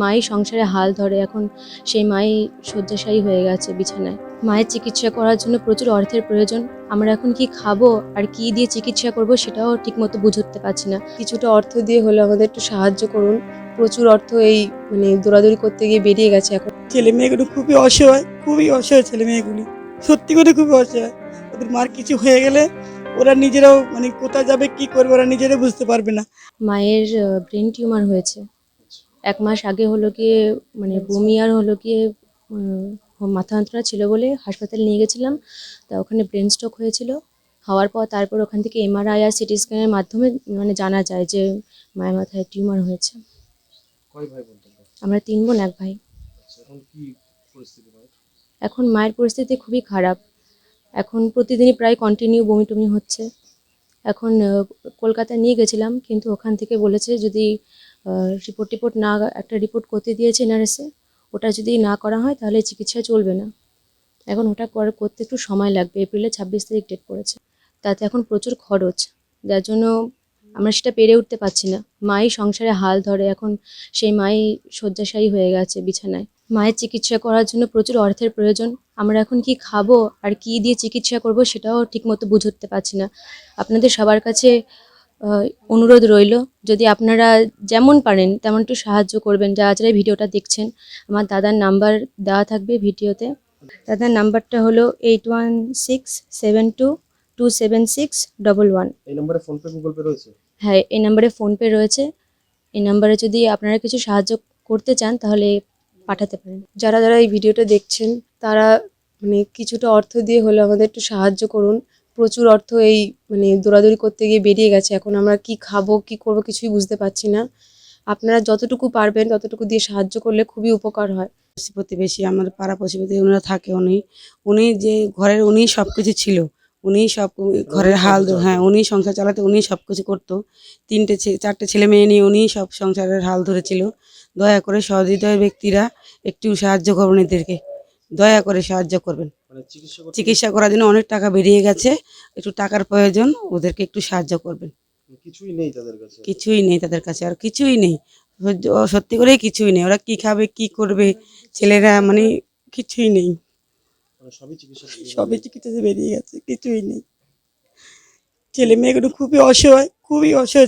মাই সংসারে হাল ধরে এখন সেই মাই শয্যাশায়ী হয়ে গেছে বিছানায়। মায়ের চিকিৎসা করার জন্য প্রচুর অর্থের প্রয়োজন। আমরা এখন কি খাবো আর কি দিয়ে চিকিৎসা করব সেটাও ঠিকমতো বুঝে উঠতে পারছি না। কিছুটা অর্থ দিয়ে হলে আমাদের একটু সাহায্য করুন। প্রচুর অর্থ এই দৌড়াদৌড়ি করতে গিয়ে বেরিয়ে গেছে। এখন ছেলে মেয়েগুলো খুবই অসহায় ছেলে মেয়েগুলি, সত্যি করে খুবই অসহায়। ওদের মার কিছু হয়ে গেলে ওরা নিজেরাও কোথায় যাবে কি করবে ওরা নিজেরাই বুঝতে পারবে না। মায়ের ব্রেন টিউমার হয়েছে। 1 মাস আগে হলো গিয়ে বমি আর হলো গিয়ে মাথা যন্ত্রণা ছিল বলে হাসপাতালে নিয়ে গেছিলাম। তা ওখানে ব্রেন স্ট্রোক হয়েছিল। হওয়ার পর তারপর ওখান থেকে এমআরআই আর সিটি স্ক্যানের মাধ্যমে জানা যায় যে মায়ের মাথায় টিউমার হয়েছে। কয় ভাই বোন তোমরা? আমরা 3 বোন 1 ভাই। আচ্ছা, এখন কি পরিস্থিতি মায়ের? এখন মায়ের পরিস্থিতি খুবই খারাপ। এখন প্রতিদিনই প্রায় কন্টিনিউ বমি টমি হচ্ছে। এখন কলকাতায় নিয়ে গেছিলাম, কিন্তু ওখান থেকে বলেছে যদি রিপোর্ট না, একটা রিপোর্ট করতে দিয়েছে এনআরএসে, ওটা যদি না করা হয় তাহলে চিকিৎসা চলবে না। এখন ওটা করতে একটু সময় লাগবে। এপ্রিলের 26 তারিখ ডেট করেছে। তাতে এখন প্রচুর খরচ, যার জন্য আমরা সেটা পেরে উঠতে পারছি না। মাই সংসারে হাল ধরে এখন সেই মাই শয্যাশায়ী হয়ে গেছে বিছানায়। মায়ের চিকিৎসা করার জন্য প্রচুর অর্থের প্রয়োজন। আমরা এখন কি খাবো আর কি দিয়ে চিকিৎসা করব সেটাও ঠিকমতো বুঝে উঠতে পারছি না। আপনাদের সবার কাছে অনুরোধ রইল, যদি আপনারা যেমন পারেন তেমন একটু সাহায্য করবেন। যারা যারা এই ভিডিওটা দেখছেন, আমার দাদার নাম্বার দেওয়া থাকবে ভিডিওতে। দাদার নাম্বারটা হলো 8167227611। এই নম্বরে ফোনপে গুগল পে রয়েছে? হ্যাঁ, এই নাম্বারে ফোনপে রয়েছে। এই নাম্বারে যদি আপনারা কিছু সাহায্য করতে চান তাহলে পাঠাতে পারেন। যারা যারা এই ভিডিওটা দেখছেন তারা কিছুটা অর্থ দিয়ে হলে আমাদের একটু সাহায্য করুন। প্রচুর অর্থ এই দৌড়াদৌড়ি করতে গিয়ে বেরিয়ে গেছে। এখন আমরা কি খাবো কি করব কিছুই বুঝতে পারছি না। আপনারা যতটুকু পারবেন ততটুকু দিয়ে সাহায্য করলে খুবই উপকার হয়। প্রতিবেশী আমাদের পাড়া প্রতিবেশী ওনারা থাকে, উনি যে ঘরের উনি সব কিছু ছিল, উনি সব ঘরের হ্যাঁ উনি সংসার চালাতে, উনি সব কিছু করতো। 4টে ছেলে মেয়ে নিয়ে উনি সব সংসারের হাল ধরেছিল। দয়া করে সহৃদয় ব্যক্তিরা একটু সাহায্য করবেন, এদেরকে দয়া করে সাহায্য করবেন। মানে চিকিৎসা করার জন্য অনেক টাকা বেরিয়ে গেছে, একটু টাকার প্রয়োজন, ওদেরকে একটু সাহায্য করবেন। কিছুই নেই তাদের কাছে? কিছুই নেই তাদের কাছে, আর কিছুই নেই, সত্যি করেই কিছুই নেই। ওরা কি খাবে কি করবে, ছেলেরা কিছুই নেই, মানে সবই চিকিৎসা বেরিয়ে গেছে, কিছুই নেই। ছেলে মেয়েগুলো খুবই অসহায়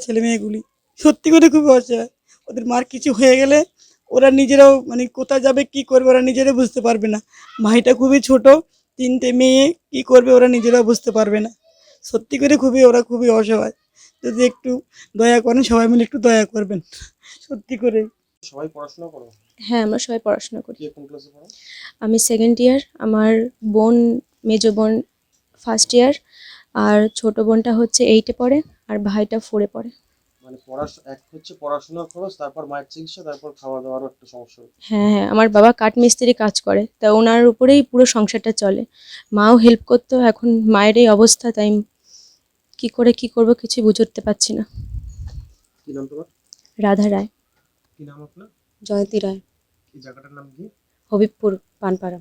ছেলে মেয়েগুলি, সত্যি করে খুবই অসহায়। ওদের মার কিছু হয়ে গেলে ওরা নিজেরাও কোথায় যাবে কি করবে ওরা নিজেরাই বুঝতে পারবে না। ভাইটা খুবই ছোট, 3টে মেয়ে, কি করবে ওরা নিজেরাও বুঝতে পারবে না। সত্যি করে ওরা খুবই অসহায়। যদি একটু দয়া করেন, সবাই মিলে একটু দয়া করবেন, সত্যি করে। সবাই পড়াশোনা করো? হ্যাঁ, আমরা সবাই পড়াশোনা করি। কে কোন ক্লাসে পড়ো? আমি 2nd ইয়ার, আমার বোন, মেজো বোন 1st ইয়ার, আর ছোট বোনটা হচ্ছে 8-এ পড়ে, আর ভাইটা 4-এ পড়ে। মানে এক হচ্ছে পড়াশোনার খরচ, তারপর মায়ের চিকিৎসা, তারপর খাওয়া দাওয়ারও একটা সমস্যা হচ্ছে। হ্যাঁ হ্যাঁ, আমার বাবা কাঠমিস্ত্রি কাজ করে, তা ওনার উপরেই পুরো সংসারটা চলে। মাও হেল্প করতো। এখন মায়ের এই অবস্থা, তাই কি করে কি করব কিছুই বুঝে উঠতে পারছি না। কি নাম তোমার? রাধা রায়। কি নাম আপনার? জয়ন্তী রায়। এই জায়গাটার নাম কি? হবিবপুর, পানপাড়া।